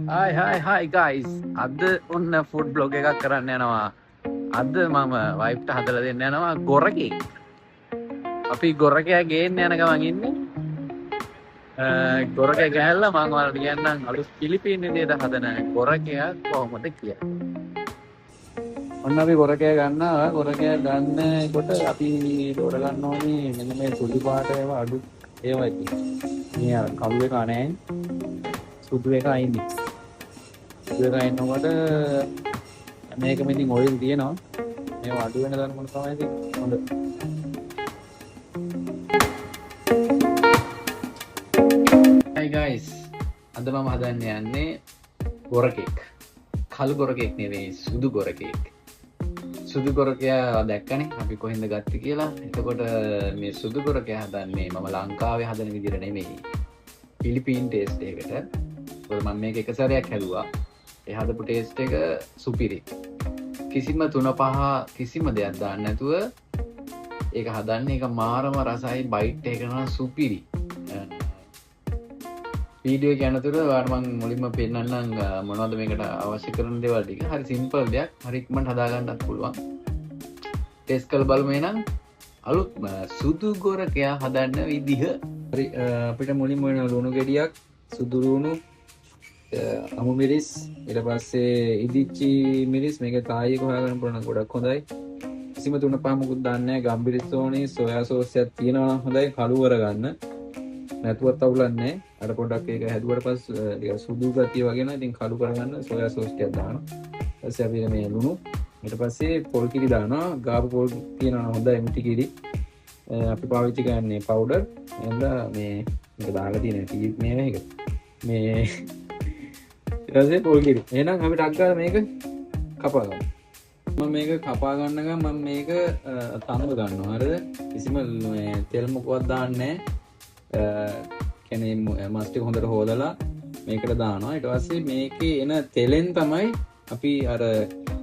Hi guys. අද ඔන්න food blog එකක් කරන්න යනවා. අද මම වයිෆ්ට හදලා දෙන්න යනවා ගොරකෙක්. අපි ගොරකයා ගේන්න යන ගමන් ඉන්නේ. ගොරකයා ගෑල්ලා මම ඔයාලට කියන්නම් අලුත් පිලිපීන් විදියට හදන ගොරකයා කොහොමද කියලා. ඔන්න අපි ගොරකයා ගන්නවා. ගොරකයා ගන්නකොට අපි දොර ගන්න ඕනේ මෙන්න මේ සුදු පාට ඒවා අඩු ඒවා ඉතින්. මේ අර කළු එක නැහැ. සුදු එක අයින්නේ. ඉන්නකොට මේක මෙතින් ඔයිල් තියෙනවා මේ අඩු වෙන දන්න මොන තමයි ඉතින් හොඳ Hi guys අද මම හදන්න යන්නේ ගොරකෙක් කළු ගොරකෙක් නෙවෙයි සුදු ගොරකයා දැක්කනේ අපි කොහෙන්ද ගත්තේ කියලා එතකොට මේ සුදු ගොරකයා හදන්නේ මම ලංකාවේ හදන විදිහට නෙමෙයි පිලිපීන් ටේස්ට් එකකට මම මේක එක සැරයක් හැදුවා ඒ හදපු ටේස්ට් එක සුපිරි. කිසිම තුන පහ කිසිම දෙයක් දාන්න නැතුව ඒක හදන්නේ ඒක මාරම රසයි බයිට් එක කරන සුපිරි. වීඩියෝ එක යනතුරු ඔයාලට මම මුලින්ම පෙන්නන්නම් මොනවද මේකට අවශ්‍ය කරන දේවල් ටික. හරි සිම්පල් දෙයක්. හරි ඉක්මනට හදා ගන්නත් පුළුවන්. ටෙස්ට් කරලා බලමු එහෙනම්. අලුත්ම සුදු ගොරකයා හදන්න විදිහ. හරි අපිට මුලින්ම වෙන ලුණු ගෙඩියක්, සුදු ලුණු අමු මිරිස් ඊට පස්සේ ඉදිච්චි මිරිස් මේක තායියක හොයාගන්න පුළුවන් ගොඩක් හොඳයි. කිසිම තුන පහ මුකුත් දාන්නේ නැහැ. ගම්බිරිස් ඕනේ, සෝයා සෝස් එකක් තියෙනවා නම් හොඳයි. කළුවර ගන්න. නැතුවත් අවුලක් නැහැ. අර පොඩ්ඩක් ඒක හැදුවට පස්සේ ටික සුදු ගතිය වගේ නේද ඉතින් කළු කරගන්න සෝයා සෝස් ටිකක් දානවා. ඊපස්සේ අපි මේ ලුණු ඊට පස්සේ පොල් කිරි දානවා. ගාපු පොල් තියෙනවා හොඳයි මිටි කිරි. අපි පාවිච්චි කරන්නේ පවුඩර්. එහෙනම් මේ මේක දාලා තියෙන ටී මේක මේ ඊටසේ පොල් කිරි. එහෙනම් අපි ටක් ගාලා මේක කපා ගමු. මම මේක කපා ගන්න ගමන් මම මේක තඹ ගන්නවා. හරිද? කිසිම මේ තෙල් මොකවත් දාන්නේ නැහැ. කියන්නේ මස් ටික හොඳට හොදලා මේකට දානවා. ඊට පස්සේ මේකේ එන තෙලෙන් තමයි අපි අර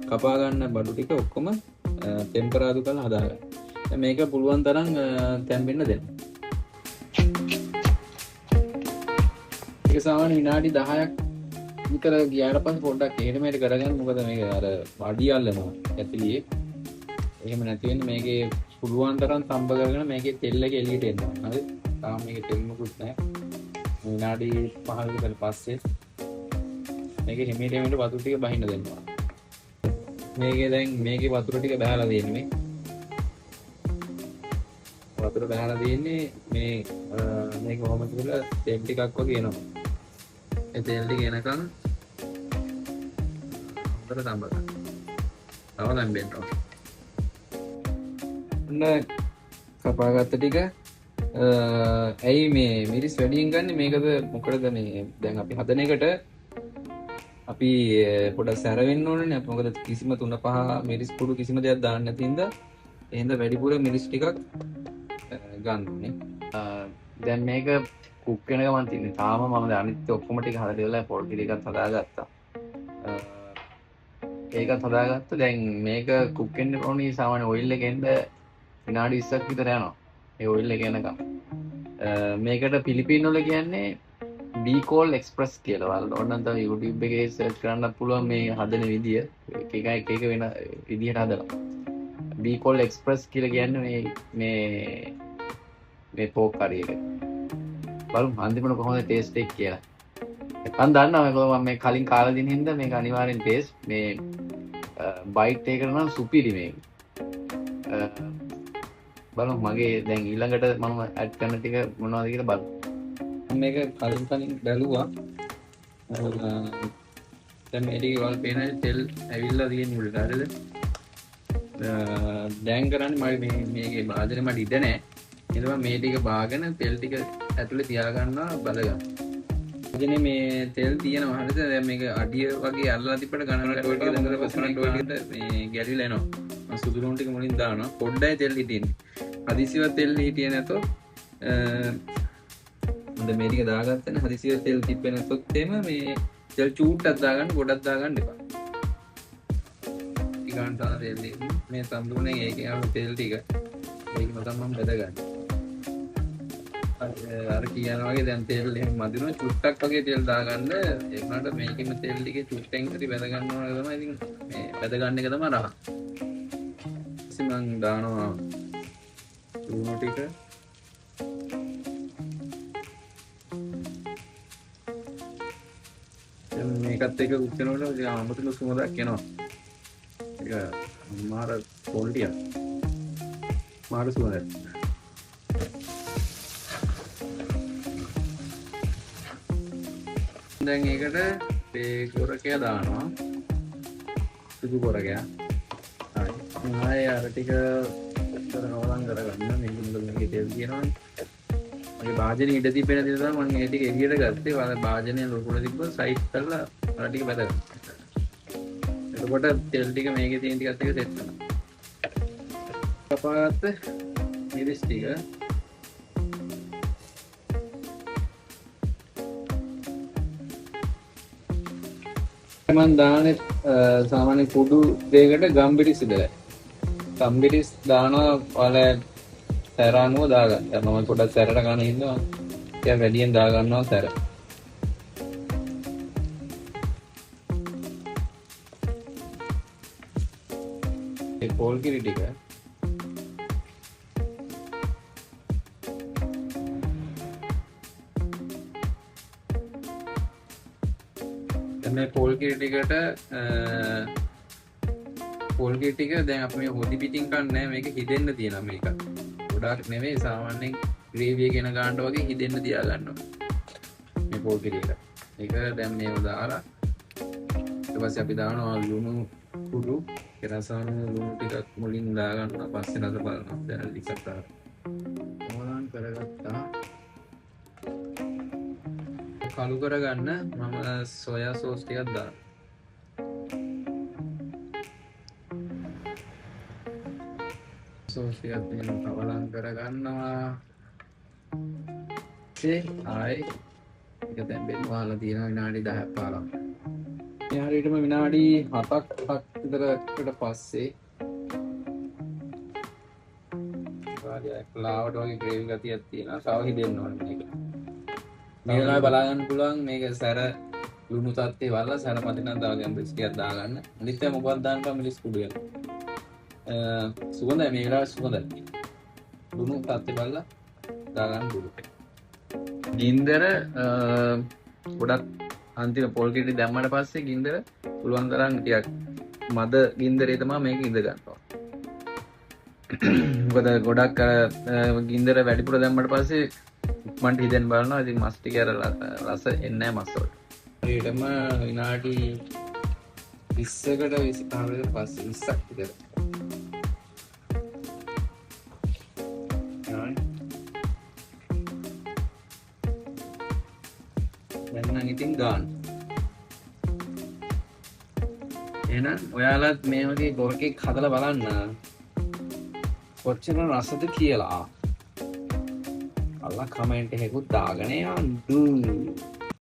කපා ගන්න බඩු ටික ඔක්කොම ටෙම්පරාදු කරලා හදාගන්න. දැන් මේක පුළුවන් තරම් තැම්බෙන්න දෙන්න. ඒක සාමාන්‍ය විනාඩි 10ක් විතර ගියාට පස්සේ පොඩ්ඩක් එහෙම මෙහෙට කරගන්න. මොකද මේක අර අඩිය අල්ලනවා ඇතුලේ. එහෙම නැති වෙන්නේ මේකේ පුළුවන් තරම් තඹ කරගෙන මේකේ තෙල් එක එළියට එනවා. හරි? තාම මේකේ තෙල් මොකුත් නැහැ. විනාඩි 5 විතර පස්සේ මේකේ හිමීට වතුර ටික බහින්න දෙනවා. මේකේ දැන් මේකේ වතුර ටික බහලා තියෙන්නේ මේ. වතුර බහලා තියෙන්නේ මේ මේක කොහොමද කියලා තෙල් ටිකක් වගේ එනවා. ඒ තෙල් ටික එනකන් හොඳට තඹ ගන්න. තව තැම්බෙන්න ඕන. ඔන්න කපාගත්ත ටික ඇයි මේ මිරිස් වැඩියෙන් ගන්න මේකද මොකටද මේ දැන් අපි හදන එකට අපි පොඩක් සැර වෙන්න ඕනනේ. අපි මොකද කිසිම තුන පහ මිරිස් කුඩු කිසිම දෙයක් දාන්න නැති හින්දා එහෙනම් වැඩිපුර මිරිස් ටිකක් ගන්න ඕනේ. දැන් මේක කුක් වෙන ගමන් තින්නේ. තාම මම දැන් අනිත් ඔක්කොම ටික හදලා ඉවරලා පොල් ටිකක් හදාගත්තා. ඒකත් හදාගත්තා. දැන් මේක කුක් වෙන්න ඕනේ සාමාන්‍ය ඔයිල් එකෙන්ද විනාඩි 20ක් විතර යනවා. ඒ ඔයිල් එක එනකම්. මේකට පිලිපීන් වල කියන්නේ බීකෝල් එක්ස්ප්‍රස් කියලා. ඔයාලට ඕනනම් තමයි YouTube එකේ සර්ච් කරන්නත් පුළුවන් මේ හදන විදිය. එක වෙන විදියට හදලා. බීකෝල් එක්ස්ප්‍රස් කියලා කියන්නේ මේ පෝක් කරි එක. බලමු අන්තිමට කොහොමද ටේස්ට් එක කියලා. මම දන්නවා මේක මම මේ කලින් කාලා දින හින්දා මේක අනිවාර්යෙන් ටේස්ට් මේ බයිට් එක කරනවා සුපිරි මේක. බලමු මගේ දැන් ඊළඟට මම ඇඩ් කරන ටික මොනවද කියලා බලමු. මේක කලින් බැලුවා. දැන් මේ ටික වල පේන තෙල් ඇවිල්ලා තියෙන උඩට හරියද? දැන් කරන්නේ මම මේකේ භාජනේ මට ඉඩ නැහැ. ඊට පස්සේ මේ ටික බාගෙන තෙල් ටික ඇතුලේ තියා ගන්නවා බලගන්න. ඉතින් මේ තෙල් තියෙනවා හරියද? දැන් මේක අඩිය වගේ අල්ලලා තිබ්බට ගණනට ඔය ටික දැන් පස්සට ඔය ටික මේ ගැලිලා එනවා. මම සුදු ලුණු ටික මුලින් දානවා. පොඩ්ඩයි තෙල් හිටින්නේ. හදිසියව තෙල් හිටියේ නැතොත් හොඳ මේ ටික දාගත්තනේ හදිසියව තෙල් තිබ්බේ නැතොත් එහෙම මේ තෙල් චූට්ටක් දාගන්න ගොඩක් දාගන්න එපා. ටිකක් දාන තෙල් මේ තම්බුනේ ඒකේ ආව තෙල් ටික මේකම තමයි මම බෙදගන්නේ. අර කියනවා වගේ දැන් තෙල් එහෙම මදිනවා චුට්ටක් වගේ තෙල් දාගන්න ඒ වුණාට මේකෙම තෙල් ටිකේ චුට්ටෙන් හරි බැද ගන්නවා තමයි ඉතින් මේ බැද ගන්න එක තමයි රහ. ඊට මං දානවා ලුණු ටික දැන් මේකත් එක්ක උච්චනකොට ඉතින් අමුතු සුවඳක් එනවා. ඒක මාර පොල්ටියක් මාර සුවඳක්. දැන් ඒකට මේ කොරකය දානවා සුදු කොරකය. හරි. ආයේ අර ටික උත්තර නවලම් කරගන්න මේකේ තෙල් තියෙනවනේ. මගේ භාජනේ ඉඩ තිබෙන දේ තමයි මම ඒ ටික එළියට ගත්තේ. වල භාජනේ ලොකුට තිබ්බ සයිඩ් කරලා අර ටික බැද ගන්න. එතකොට තෙල් ටික මේකේ තියෙන ටිකත් එක්ක සෙට් වෙනවා. කපාගත්ත මිරිස් ටික මම දාන්නේ සාමාන්‍ය කුඩු දෙයකට ගම්බිරිස් ඉදලා. ගම්බිරිස් දානවා වල සැරානුව දාගන්න. මම පොඩක් සැරට ගන්න ඉන්නවා. ඒක වැඩියෙන් දා ගන්නවා සැර. ඒ පොල් කිරි ටික මේ පොල් කිරි ටිකට පොල් කිරි ටික දැන් අපි මේ හොදි පිටින් කන්නේ මේක හිදෙන්න තියෙනවා මේක. ගොඩාක් නෙවෙයි සාමාන්‍යයෙන් ග්‍රේවි එක එන ගන්නට වගේ හිදෙන්න තියා ගන්නවා. මේ පොල් කිරි එක. ඒක දැන් මේව දාලා ඊට පස්සේ අපි දානවා ලුණු කුඩු රසායන ලුණු ටිකක් මුලින් දා ගන්නවා පස්සේ රස බලනවා. දැන් ටිකක් දාලා මොලන් කරගත්තා. කළු කරගන්න මම සොයා සෝස් ටිකක් දානවා. සෝස් ටිකක් දෙන්න කවලම් කරගන්නවා. ආයි ඒක දැන් බෙන් වහලා තියෙනවා විනාඩි 10ක් 15ක්. මේ හරියටම විනාඩි 7ක් විතරකට පස්සේ වාඩියක් ලාවට වගේ ග්‍රේවි ගතියක් තියෙනවා. සාව හිදෙන්න ඕනේ මේක. මේ වෙලාවේ බලා ගන්න පුළුවන් මේක සැර ලුණු තත්ත්වේ වල්ලා සැර මතිනම් දාගෙන බිස්කියක් දාගන්න. අනිත් එක මොකක්ද දාන්න මිරිස් කුඩු එක. සුවඳයි මේ වෙලාවේ සුවඳයි. ලුණු තත්ත්වේ වල්ලා දාගන්න පුළුවන්. ගින්දර ගොඩක් අන්තිම පොල් කිරි දැම්මට පස්සේ ගින්දර පුළුවන් තරම් ටිකක් මද ගින්දරේ තමයි මේක ඉඳ ගන්නවා. මොකද ගොඩක් ගින්දර වැඩිපුර දැම්මට පස්සේ ඉක්මනට හිදෙන් බලනවා. ඉතින් මස් ටික අර රස එන්නේ නැහැ මස් වලට. හරියටම විනාඩි 20කට 25කට පස්සේ 20ක් විතර. දැන් නම් ඉතින් ගන්න. එහෙනම් ඔයාලත් මේ වගේ ගොර්කෙක් හදලා බලන්න. කොච්චර රසද කියලා. අල්ලා කමෙන්ට් එකකුත් දාගෙන යන්න.